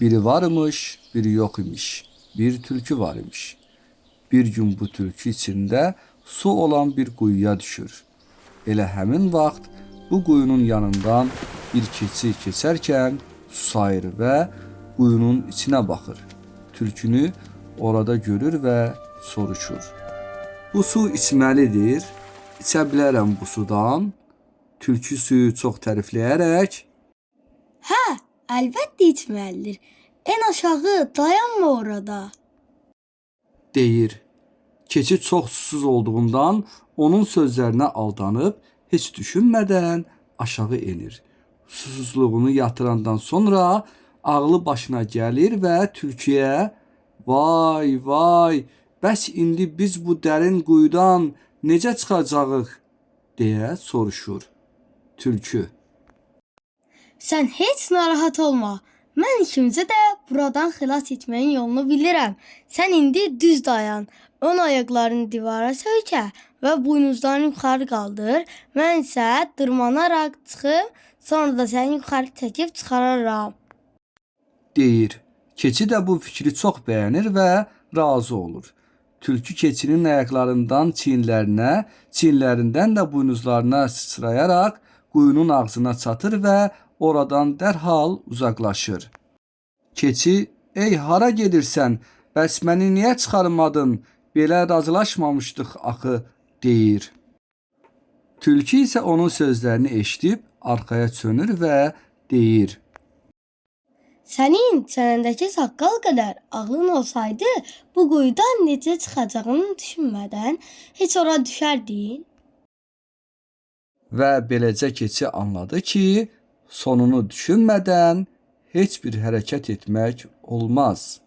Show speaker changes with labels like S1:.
S1: Biri varmış, biri yok imiş. Bir tülkü var imiş. Bir gün bu tülkü içində su olan bir quyuya düşür. Elə həmin vaxt bu quyunun yanından bir keçi keçərkən susayır və quyunun içinə baxır. Tülkünü orada görür və soruşur. Bu su içməlidir. İçə bilərəm bu sudan. Tülkü suyu çox tərifləyərək
S2: Hə, əlbəttə içməlidir. En aşağı dayanma orada.
S1: deyir. Keçi çox susuz olduğundan onun sözlərinə aldanıb heç düşünmədən aşağı enir. Susuzluğunu yatırandan sonra ağlı başına gəlir və tülküyə "Vay, vay, bəs indi biz bu dərin quyudan necə çıxacağıq?" deyə soruşur. Tülkü:
S2: Sən heç narahat olma. Mən ikimizə də buradan xilas etməyin yolunu bilirəm. Sən indi düz dayan. Ön ayaqlarını divara söykə və buynuzlarını yuxarı qaldır. Mən isə dırmanaraq çıxıb, sonra da səni yuxarı çəkib çıxararam.
S1: deyir. Keçi də bu fikri çox bəyənir və razı olur. Tülkü keçinin ayaqlarından çiyinlərinə, çiyinlərindən də buynuzlarına sıçrayaraq quyunun ağzına çatır və oradan dərhal uzaqlaşır. Keçi: "Ey, hara gedirsən? Bəs məni niyə çıxarmadın? Belə razılaşmamışdıq axı." deyir. Tülkü isə onun sözlərini eşidib arxaya çönür və deyir:
S2: Sənin çənəndəki saqqal qədər ağlın olsaydı, bu quyudan necə çıxacağını düşünmədən heç ora düşərdin?
S1: Və beləcə keçi anladı ki, sonunu düşünmədən heç bir hərəkət etmək olmaz.